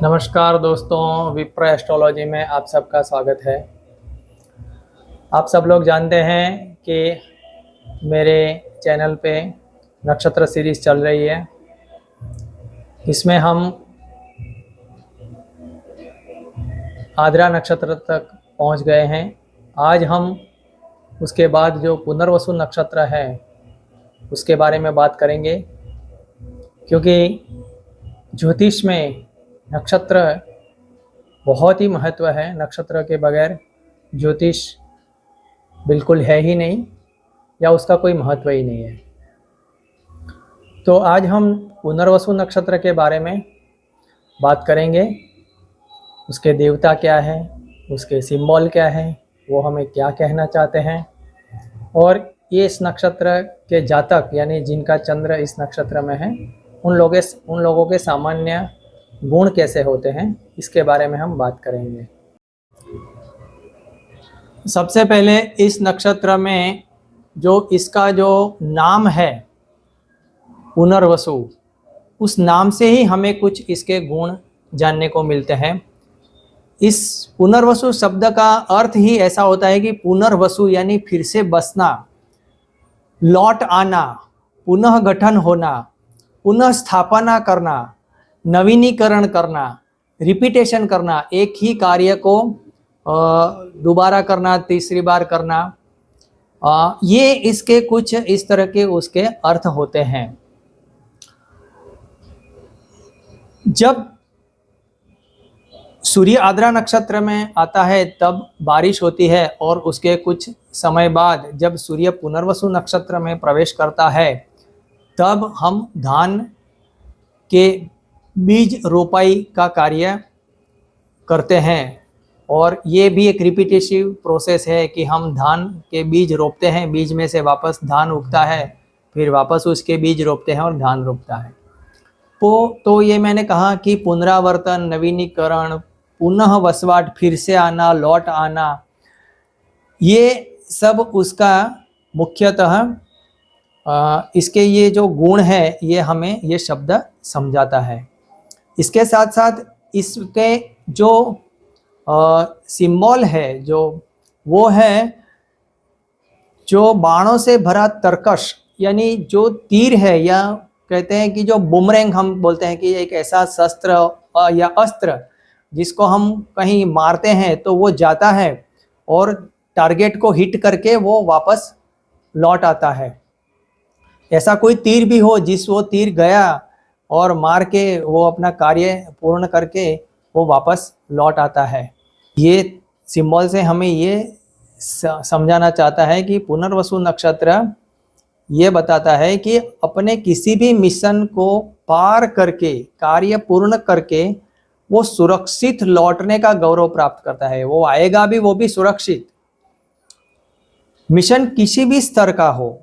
नमस्कार दोस्तों, विप्र एस्ट्रोलॉजी में आप सबका स्वागत है। आप सब लोग जानते हैं कि मेरे चैनल पे नक्षत्र सीरीज़ चल रही है। इसमें हम आद्रा नक्षत्र तक पहुंच गए हैं। आज हम उसके बाद जो पुनर्वसु नक्षत्र है उसके बारे में बात करेंगे, क्योंकि ज्योतिष में नक्षत्र बहुत ही महत्व है। नक्षत्र के बगैर ज्योतिष बिल्कुल है ही नहीं, या उसका कोई महत्व ही नहीं है। तो आज हम पुनर्वसु नक्षत्र के बारे में बात करेंगे। उसके देवता क्या है, उसके सिंबल क्या है, वो हमें क्या कहना चाहते हैं, और ये इस नक्षत्र के जातक यानी जिनका चंद्र इस नक्षत्र में है उन लोगों के सामान्य गुण कैसे होते हैं, इसके बारे में हम बात करेंगे। सबसे पहले इस नक्षत्र में जो इसका जो नाम है पुनर्वसु, उस नाम से ही हमें कुछ इसके गुण जानने को मिलते हैं। इस पुनर्वसु शब्द का अर्थ ही ऐसा होता है कि पुनर्वसु यानी फिर से बसना, लौट आना, पुनः गठन होना, पुनः स्थापना करना, नवीनीकरण करना, रिपीटेशन करना, एक ही कार्य को दोबारा करना, तीसरी बार करना। ये इसके कुछ इस तरह के उसके अर्थ होते हैं। जब सूर्य आद्रा नक्षत्र में आता है तब बारिश होती है, और उसके कुछ समय बाद जब सूर्य पुनर्वसु नक्षत्र में प्रवेश करता है तब हम धान के बीज रोपाई का कार्य करते हैं। और ये भी एक रिपीटेटिव प्रोसेस है कि हम धान के बीज रोपते हैं, बीज में से वापस धान उगता है, फिर वापस उसके बीज रोपते हैं और धान रोपता है। तो ये मैंने कहा कि पुनरावर्तन, नवीनीकरण, पुनः वसवाट, फिर से आना, लौट आना, ये सब उसका मुख्यतः इसके ये जो गुण है ये हमें ये शब्द समझाता है। इसके साथ साथ इसके जो सिंबल है जो वो है जो बाणों से भरा तरकश, यानी जो तीर है, या कहते हैं कि जो बुमरैंग हम बोलते हैं कि एक ऐसा शस्त्र या अस्त्र जिसको हम कहीं मारते हैं तो वो जाता है और टारगेट को हिट करके वो वापस लौट आता है। ऐसा कोई तीर भी हो जिस वो तीर गया और मार के वो अपना कार्य पूर्ण करके वो वापस लौट आता है। ये सिंबल से हमें ये समझाना चाहता है कि पुनर्वसु नक्षत्र ये बताता है कि अपने किसी भी मिशन को पार करके, कार्य पूर्ण करके वो सुरक्षित लौटने का गौरव प्राप्त करता है। वो आएगा भी, वो भी सुरक्षित। मिशन किसी भी स्तर का हो,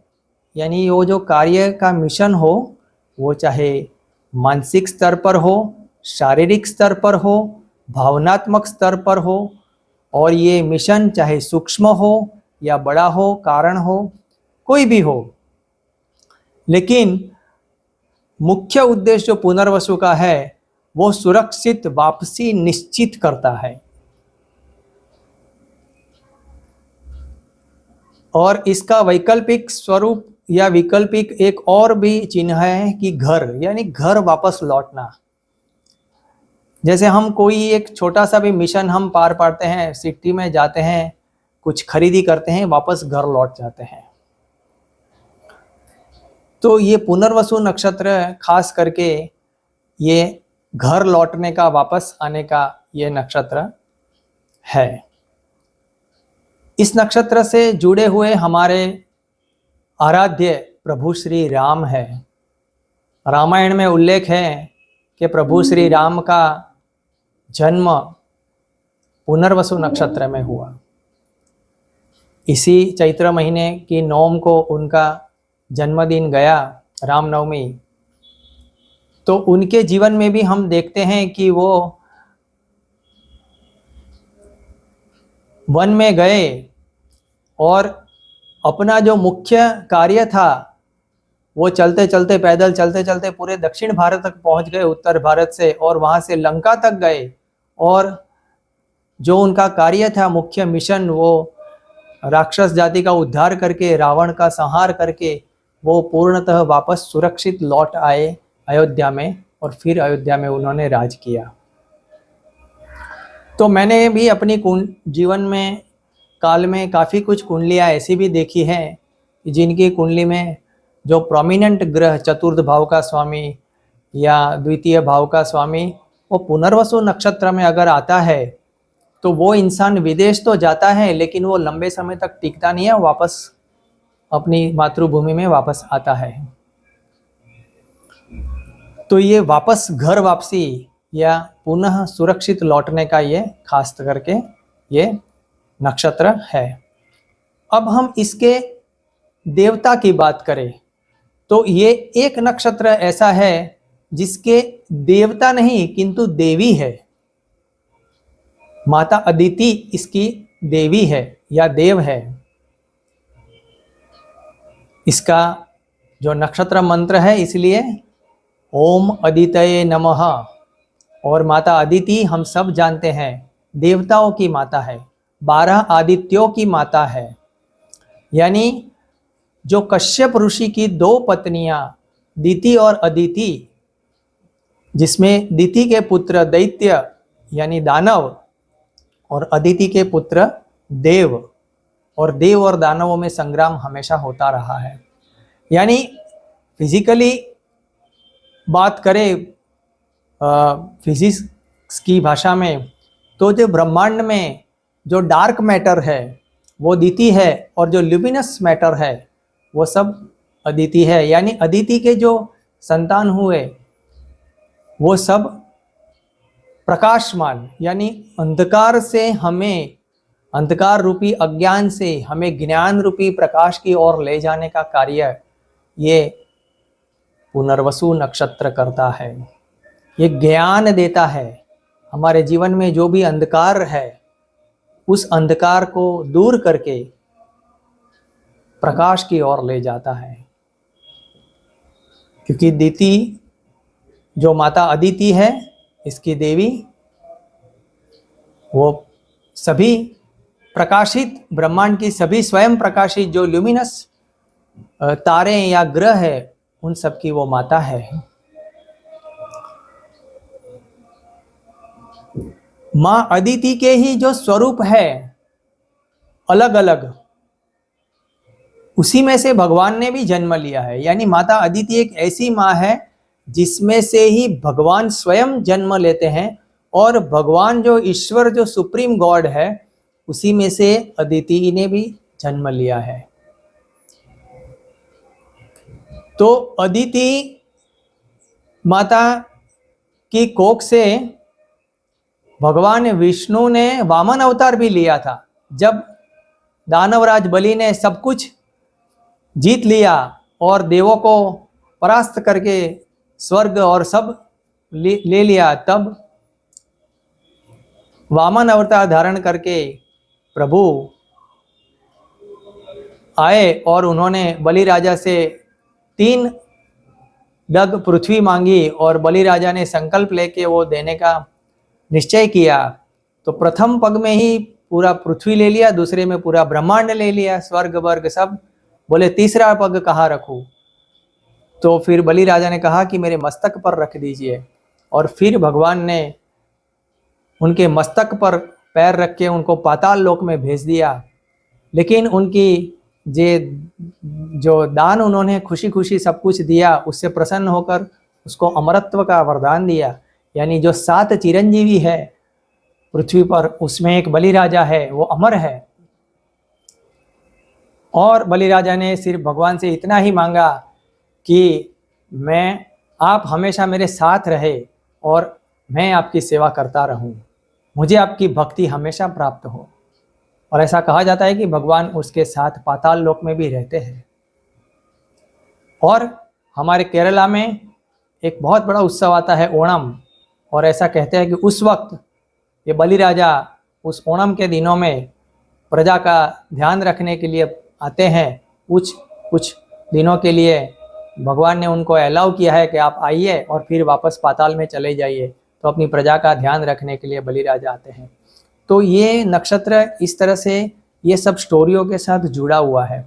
यानी वो जो कार्य का मिशन हो वो चाहे मानसिक स्तर पर हो, शारीरिक स्तर पर हो, भावनात्मक स्तर पर हो, और ये मिशन चाहे सूक्ष्म हो या बड़ा हो, कारण हो, कोई भी हो, लेकिन मुख्य उद्देश्य जो पुनर्वसु का है वो सुरक्षित वापसी निश्चित करता है। और इसका वैकल्पिक स्वरूप या वैकल्पिक एक और भी चिन्ह है कि घर, यानी घर वापस लौटना। जैसे हम कोई एक छोटा सा भी मिशन हम पार पाड़ते हैं, सिटी में जाते हैं, कुछ खरीदी करते हैं, वापस घर लौट जाते हैं। तो ये पुनर्वसु नक्षत्र खास करके ये घर लौटने का, वापस आने का ये नक्षत्र है। इस नक्षत्र से जुड़े हुए हमारे आराध्य प्रभु श्री राम है। रामायण में उल्लेख है कि प्रभु श्री राम का जन्म पुनर्वसु नक्षत्र में हुआ। इसी चैत्र महीने की नौम को उनका जन्मदिन गया, रामनवमी। तो उनके जीवन में भी हम देखते हैं कि वो वन में गए और अपना जो मुख्य कार्य था वो चलते चलते पैदल चलते चलते पूरे दक्षिण भारत तक पहुंच गए, उत्तर भारत से, और वहां से लंका तक गए। और जो उनका कार्य था, मुख्य मिशन, वो राक्षस जाति का उद्धार करके, रावण का संहार करके वो पूर्णतः वापस सुरक्षित लौट आए अयोध्या में, और फिर अयोध्या में उन्होंने राज किया। तो मैंने भी अपनी जीवन में काल में काफ़ी कुछ कुंडलियाँ ऐसी भी देखी हैं कि जिनकी कुंडली में जो प्रोमिनेंट ग्रह चतुर्थ भाव का स्वामी या द्वितीय भाव का स्वामी वो पुनर्वसु नक्षत्र में अगर आता है तो वो इंसान विदेश तो जाता है, लेकिन वो लंबे समय तक टिकता नहीं है, वापस अपनी मातृभूमि में वापस आता है। तो ये वापस घर वापसी या पुनः सुरक्षित लौटने का ये खास करके ये नक्षत्र है। अब हम इसके देवता की बात करें तो ये एक नक्षत्र ऐसा है जिसके देवता नहीं किंतु देवी है। माता अदिति इसकी देवी है या देव है। इसका जो नक्षत्र मंत्र है इसलिए ओम अदितये नमः। और माता अदिति हम सब जानते हैं देवताओं की माता है, 12 आदित्यों की माता है। यानी जो कश्यप ऋषि की 2 पत्नियां दिति और अदिति, जिसमें दिति के पुत्र दैत्य यानी दानव और अदिति के पुत्र देव, और देव और दानवों में संग्राम हमेशा होता रहा है। यानी फिजिकली बात करें फिजिक्स की भाषा में तो जो ब्रह्मांड में जो डार्क मैटर है वो दिति है, और जो ल्यूमिनस मैटर है वो सब अदिति है। यानी अदिति के जो संतान हुए वो सब प्रकाशमान, यानी अंधकार से हमें, अंधकार रूपी अज्ञान से हमें ज्ञान रूपी प्रकाश की ओर ले जाने का कार्य ये पुनर्वसु नक्षत्र करता है। ये ज्ञान देता है, हमारे जीवन में जो भी अंधकार है उस अंधकार को दूर करके प्रकाश की ओर ले जाता है। क्योंकि दिति जो माता अदिति है इसकी देवी, वो सभी प्रकाशित ब्रह्मांड की सभी स्वयं प्रकाशित जो ल्यूमिनस तारे या ग्रह है उन सब की वो माता है। माँ अदिति के ही जो स्वरूप है अलग अलग, उसी में से भगवान ने भी जन्म लिया है। यानी माता अदिति एक ऐसी माँ है जिसमें से ही भगवान स्वयं जन्म लेते हैं, और भगवान जो ईश्वर जो सुप्रीम गॉड है उसी में से अदिति ने भी जन्म लिया है। तो अदिति माता की कोख से भगवान विष्णु ने वामन अवतार भी लिया था। जब दानवराज बलि ने सब कुछ जीत लिया और देवों को परास्त करके स्वर्ग और सब ले लिया, तब वामन अवतार धारण करके प्रभु आए और उन्होंने बलि राजा से 3 डग पृथ्वी मांगी, और बलि राजा ने संकल्प लेके वो देने का निश्चय किया। तो प्रथम पग में ही पूरा पृथ्वी ले लिया, दूसरे में पूरा ब्रह्मांड ले लिया, स्वर्ग वर्ग सब। बोले तीसरा पग कहाँ रखूं? तो फिर बलि राजा ने कहा कि मेरे मस्तक पर रख दीजिए, और फिर भगवान ने उनके मस्तक पर पैर रख के उनको पाताल लोक में भेज दिया। लेकिन उनकी जो दान उन्होंने खुशी खुशी सब कुछ दिया, उससे प्रसन्न होकर उसको अमरत्व का वरदान दिया। यानी जो 7 चिरंजीवी है पृथ्वी पर, उसमें एक बलि राजा है, वो अमर है। और बलि राजा ने सिर्फ भगवान से इतना ही मांगा कि आप हमेशा मेरे साथ रहे और मैं आपकी सेवा करता रहूं, मुझे आपकी भक्ति हमेशा प्राप्त हो। और ऐसा कहा जाता है कि भगवान उसके साथ पाताल लोक में भी रहते हैं। और हमारे केरला में एक बहुत बड़ा उत्सव आता है ओणम, और ऐसा कहते हैं कि उस वक्त ये बलि राजा उस ओणम के दिनों में प्रजा का ध्यान रखने के लिए आते हैं। कुछ दिनों के लिए भगवान ने उनको अलाउ किया है कि आप आइए और फिर वापस पाताल में चले जाइए, तो अपनी प्रजा का ध्यान रखने के लिए बलिराजा आते हैं। तो ये नक्षत्र इस तरह से ये सब स्टोरियों के साथ जुड़ा हुआ है।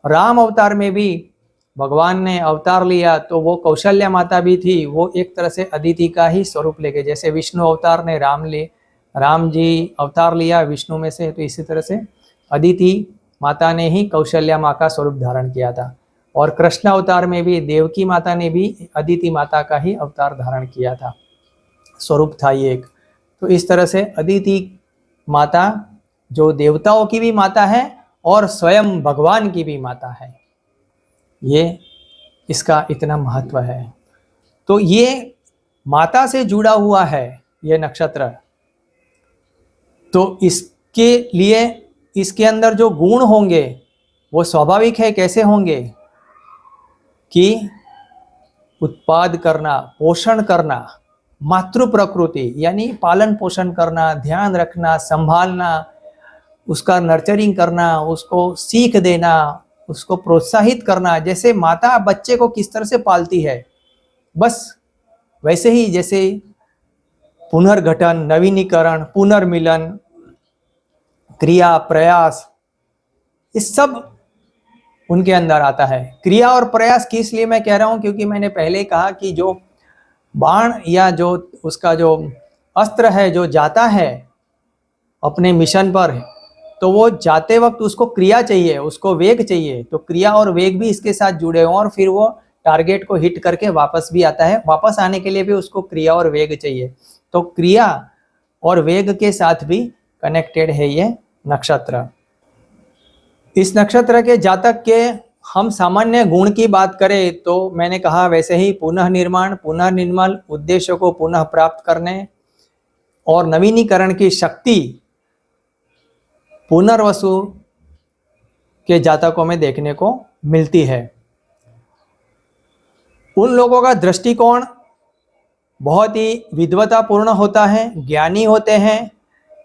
राम अवतार में भी भगवान ने अवतार लिया तो वो कौशल्या माता भी थी, वो एक तरह से अदिति का ही स्वरूप लेके, जैसे विष्णु अवतार ने राम जी अवतार लिया विष्णु में से, तो इसी तरह से अदिति माता ने ही कौशल्या माँ का स्वरूप धारण किया था। और कृष्ण अवतार में भी देवकी माता ने भी अदिति माता का ही अवतार धारण किया था, स्वरूप था ये एक। तो इस तरह से अदिति माता जो देवताओं की भी माता है और स्वयं भगवान की भी माता है, ये इसका इतना महत्व है। तो ये माता से जुड़ा हुआ है ये नक्षत्र। तो इसके लिए इसके अंदर जो गुण होंगे वो स्वाभाविक है। कैसे होंगे कि उत्पाद करना, पोषण करना, मातृ प्रकृति यानी पालन पोषण करना, ध्यान रखना, संभालना, उसका नर्चरिंग करना, उसको सीख देना, उसको प्रोत्साहित करना। जैसे माता बच्चे को किस तरह से पालती है, बस वैसे ही जैसे पुनर्गठन, नवीनीकरण, पुनर्मिलन, क्रिया, प्रयास, इस सब उनके अंदर आता है। क्रिया और प्रयास किस लिए मैं कह रहा हूं, क्योंकि मैंने पहले कहा कि जो बाण या जो उसका जो अस्त्र है जो जाता है अपने मिशन पर, तो वो जाते वक्त उसको क्रिया चाहिए, उसको वेग चाहिए। तो क्रिया और वेग भी इसके साथ जुड़े हों और फिर वो टारगेट को हिट करके वापस भी आता है। वापस आने के लिए भी उसको क्रिया और वेग चाहिए। तो क्रिया और वेग के साथ भी कनेक्टेड है ये नक्षत्र। इस नक्षत्र के जातक के हम सामान्य गुण की बात करें तो मैंने कहा वैसे ही पुनः निर्माण, पुनः निर्मल, उद्देश्य को पुनः प्राप्त करने और नवीनीकरण की शक्ति पुनर्वसु के जातकों में देखने को मिलती है। उन लोगों का दृष्टिकोण बहुत ही विद्वतापूर्ण होता है, ज्ञानी होते हैं,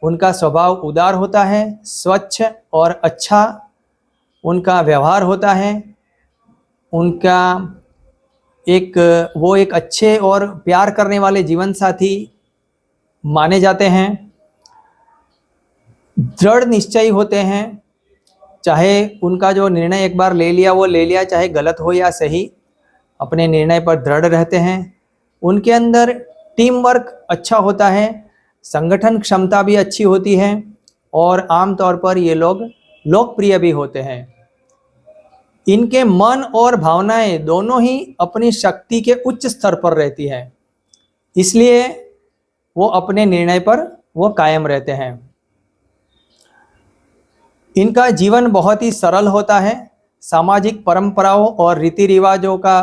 उनका स्वभाव उदार होता है, स्वच्छ और अच्छा उनका व्यवहार होता है, उनका वो एक अच्छे और प्यार करने वाले जीवन साथी माने जाते हैं, दृढ़ निश्चयी होते हैं। चाहे उनका जो निर्णय एक बार ले लिया वो ले लिया, चाहे गलत हो या सही, अपने निर्णय पर दृढ़ रहते हैं। उनके अंदर टीम वर्क अच्छा होता है, संगठन क्षमता भी अच्छी होती है और आमतौर पर ये लोग लोकप्रिय भी होते हैं। इनके मन और भावनाएं दोनों ही अपनी शक्ति के उच्च स्तर पर रहती हैं, इसलिए वो अपने निर्णय पर वो कायम रहते हैं। इनका जीवन बहुत ही सरल होता है, सामाजिक परंपराओं और रीति रिवाजों का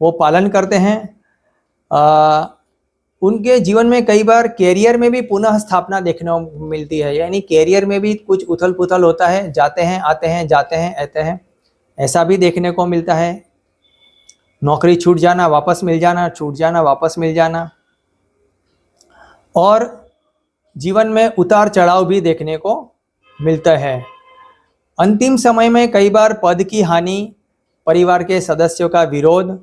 वो पालन करते हैं। उनके जीवन में कई बार कैरियर में भी पुनः स्थापना देखने को मिलती है, यानी कैरियर में भी कुछ उथल पुथल होता है, जाते हैं आते हैं, जाते हैं आते हैं, ऐसा भी देखने को मिलता है। नौकरी छूट जाना, वापस मिल जाना, छूट जाना, वापस मिल जाना, और जीवन में उतार चढ़ाव भी देखने को मिलता है। अंतिम समय में कई बार पद की हानि, परिवार के सदस्यों का विरोध,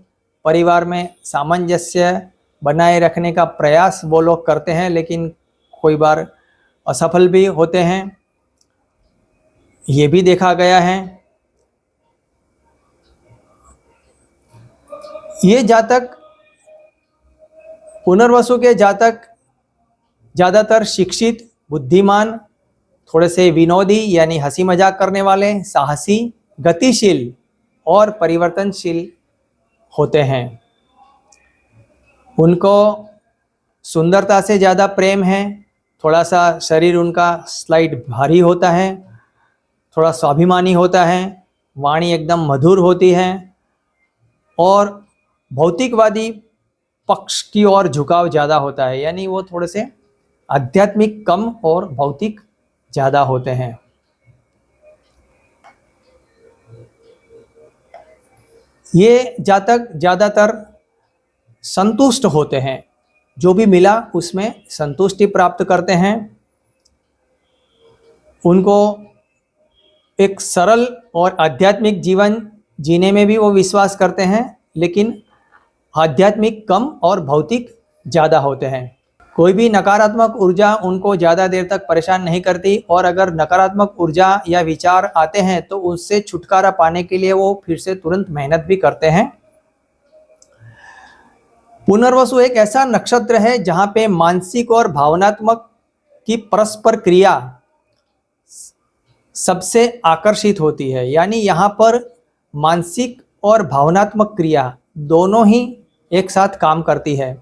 परिवार में सामंजस्य बनाए रखने का प्रयास वो लोग करते हैं, लेकिन कोई बार असफल भी होते हैं, ये भी देखा गया है। ये जातक, पुनर्वसु के जातक ज़्यादातर शिक्षित, बुद्धिमान, थोड़े से विनोदी यानी हंसी मजाक करने वाले, साहसी, गतिशील और परिवर्तनशील होते हैं। उनको सुंदरता से ज़्यादा प्रेम है, थोड़ा सा शरीर उनका स्लाइड भारी होता है, थोड़ा स्वाभिमानी होता है, वाणी एकदम मधुर होती है और भौतिकवादी पक्ष की ओर झुकाव ज़्यादा होता है, यानी वो थोड़े से आध्यात्मिक कम और भौतिक ज़्यादा होते हैं। ये जातक ज़्यादातर संतुष्ट होते हैं, जो भी मिला उसमें संतुष्टि प्राप्त करते हैं। उनको एक सरल और आध्यात्मिक जीवन जीने में भी वो विश्वास करते हैं, लेकिन आध्यात्मिक कम और भौतिक ज़्यादा होते हैं। कोई भी नकारात्मक ऊर्जा उनको ज़्यादा देर तक परेशान नहीं करती, और अगर नकारात्मक ऊर्जा या विचार आते हैं तो उससे छुटकारा पाने के लिए वो फिर से तुरंत मेहनत भी करते हैं। पुनर्वसु एक ऐसा नक्षत्र है जहां पे मानसिक और भावनात्मक की परस्पर क्रिया सबसे आकर्षित होती है। यानी यहाँ पर मानसिक और भावनात्मक क्रिया दोनों ही एक साथ काम करती है,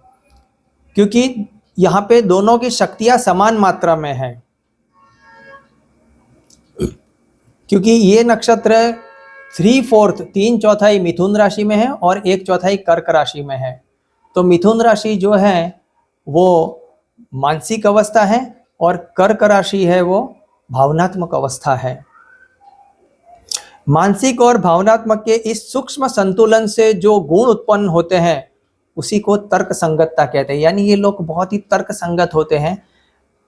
क्योंकि यहाँ पे दोनों की शक्तियां समान मात्रा में है। क्योंकि ये नक्षत्र 3/4 3/4 मिथुन राशि में है और 1/4 कर्क राशि में है। तो मिथुन राशि जो है वो मानसिक अवस्था है और कर्क राशि है वो भावनात्मक अवस्था है। मानसिक और भावनात्मक के इस सूक्ष्म संतुलन से जो गुण उत्पन्न होते हैं उसी को तर्क संगतता कहते हैं। यानी ये लोग बहुत ही तर्क संगत होते हैं,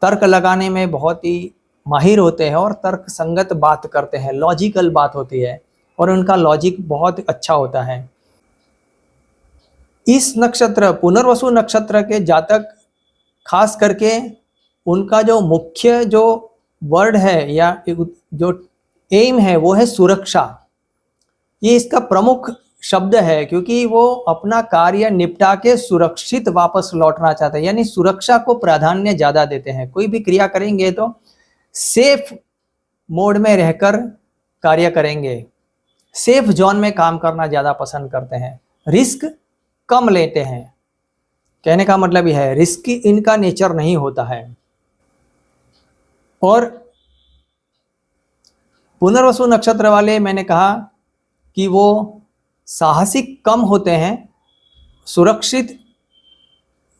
तर्क लगाने में बहुत ही माहिर होते हैं और तर्क संगत बात करते हैं, लॉजिकल बात होती है और उनका लॉजिक बहुत अच्छा होता है। इस नक्षत्र पुनर्वसु नक्षत्र के जातक खास करके उनका जो मुख्य जो वर्ड है या जो एम है वो है सुरक्षा। ये इसका प्रमुख शब्द है, क्योंकि वो अपना कार्य निपटा के सुरक्षित वापस लौटना चाहते हैं। यानी सुरक्षा को प्राधान्य ज़्यादा देते हैं। कोई भी क्रिया करेंगे तो सेफ मोड में रहकर कार्य करेंगे, सेफ जोन में काम करना ज़्यादा पसंद करते हैं, रिस्क कम लेते हैं। कहने का मतलब यह है रिस्क इनका नेचर नहीं होता है। और पुनर्वसु नक्षत्र वाले मैंने कहा कि वो साहसिक कम होते हैं, सुरक्षित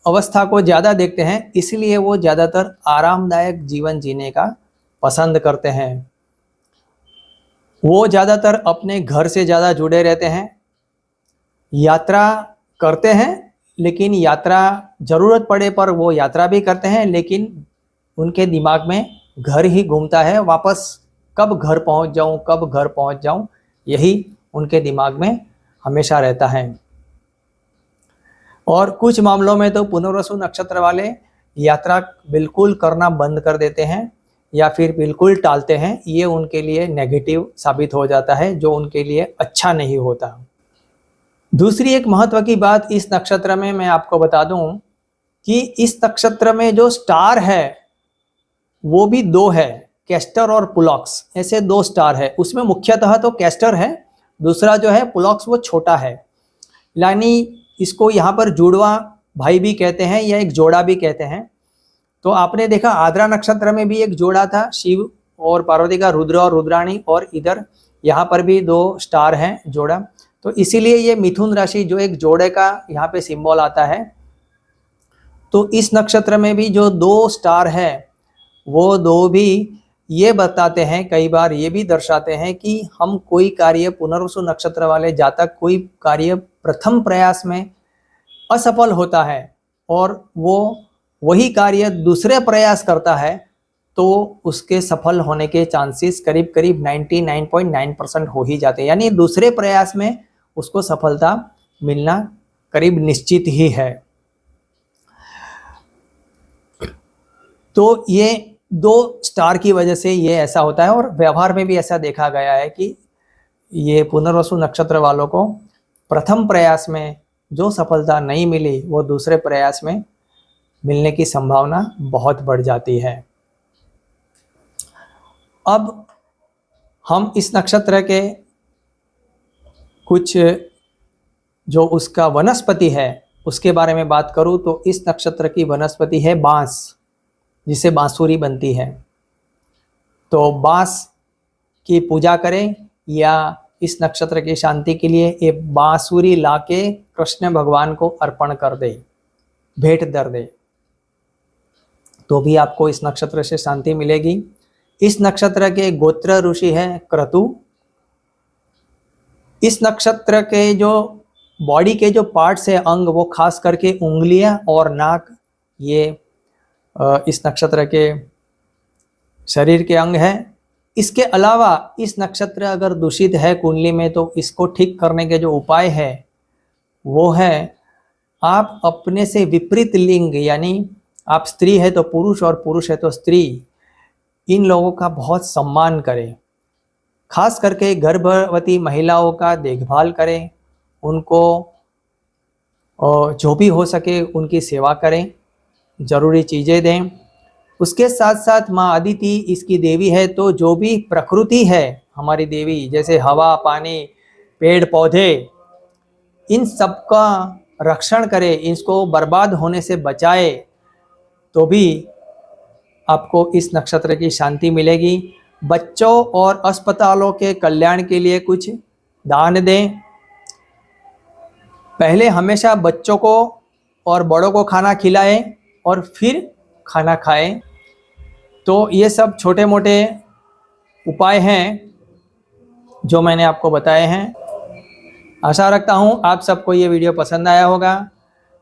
अवस्था को ज़्यादा देखते हैं, इसलिए वो ज़्यादातर आरामदायक जीवन जीने का पसंद करते हैं। वो ज़्यादातर अपने घर से ज़्यादा जुड़े रहते हैं, यात्रा करते हैं, लेकिन यात्रा ज़रूरत पड़े पर वो यात्रा भी करते हैं, लेकिन उनके दिमाग में घर ही घूमता है। वापस कब घर पहुंच जाऊं, कब घर पहुंच जाऊं, यही उनके दिमाग में हमेशा रहता है। और कुछ मामलों में तो पुनर्वसु नक्षत्र वाले यात्रा बिल्कुल करना बंद कर देते हैं या फिर बिल्कुल टालते हैं। ये उनके लिए नेगेटिव साबित हो जाता है, जो उनके लिए अच्छा नहीं होता। दूसरी एक महत्व की बात इस नक्षत्र में मैं आपको बता दूं कि इस नक्षत्र में जो स्टार है वो भी दो है, कैस्टर और पुलॉक्स, ऐसे दो स्टार है। उसमें मुख्यतः तो कैस्टर है, दूसरा जो है पुलॉक्स वो छोटा है। यानी इसको यहाँ पर जुड़वा भाई भी कहते हैं या एक जोड़ा भी कहते हैं। तो आपने देखा आद्रा नक्षत्र में भी एक जोड़ा था, शिव और पार्वती का, रुद्र और रुद्राणी, और इधर यहाँ पर भी दो स्टार हैं जोड़ा। तो इसीलिए ये मिथुन राशि जो एक जोड़े का यहाँ पे सिंबल आता है। तो इस नक्षत्र में भी जो दो स्टार है वो दो भी ये बताते हैं, कई बार ये भी दर्शाते हैं कि हम कोई कार्य, पुनर्वसु नक्षत्र वाले जातक कोई कार्य प्रथम प्रयास में असफल होता है और वो वही कार्य दूसरे प्रयास करता है तो उसके सफल होने के चांसेस करीब करीब 99.9% हो ही जाते हैं। यानी दूसरे प्रयास में उसको सफलता मिलना करीब निश्चित ही है। तो ये दो स्टार की वजह से ये ऐसा होता है, और व्यवहार में भी ऐसा देखा गया है कि ये पुनर्वसु नक्षत्र वालों को प्रथम प्रयास में जो सफलता नहीं मिली वो दूसरे प्रयास में मिलने की संभावना बहुत बढ़ जाती है। अब हम इस नक्षत्र के कुछ जो उसका वनस्पति है उसके बारे में बात करूं तो इस नक्षत्र की वनस्पति है बांस, जिसे बांसुरी बनती है। तो बांस की पूजा करें या इस नक्षत्र की शांति के लिए एक बांसुरी लाके कृष्ण भगवान को अर्पण कर दे, भेंट कर दे, तो भी आपको इस नक्षत्र से शांति मिलेगी। इस नक्षत्र के गोत्र ऋषि हैं क्रतु। इस नक्षत्र के जो बॉडी के जो पार्ट्स है, अंग, वो खास करके उंगलियां और नाक, ये इस नक्षत्र के शरीर के अंग है। इसके अलावा इस नक्षत्र अगर दूषित है कुंडली में तो इसको ठीक करने के जो उपाय है वो है आप अपने से विपरीत लिंग, यानी आप स्त्री है तो पुरुष और पुरुष है तो स्त्री, इन लोगों का बहुत सम्मान करें। खास करके गर्भवती महिलाओं का देखभाल करें, उनको और जो भी हो सके उनकी सेवा करें, ज़रूरी चीज़ें दें। उसके साथ साथ माँ अदिति इसकी देवी है, तो जो भी प्रकृति है हमारी देवी, जैसे हवा, पानी, पेड़ पौधे, इन सब का रक्षण करे, इसको बर्बाद होने से बचाए, तो भी आपको इस नक्षत्र की शांति मिलेगी। बच्चों और अस्पतालों के कल्याण के लिए कुछ दान दें। पहले हमेशा बच्चों को और बड़ों को खाना खिलाएं और फिर खाना खाएं। तो ये सब छोटे मोटे उपाय हैं जो मैंने आपको बताए हैं। आशा रखता हूँ आप सबको ये वीडियो पसंद आया होगा।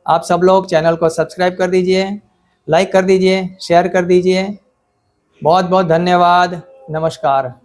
आप सब लोग चैनल को सब्सक्राइब कर दीजिए, लाइक कर दीजिए, शेयर कर दीजिए। बहुत बहुत धन्यवाद। नमस्कार।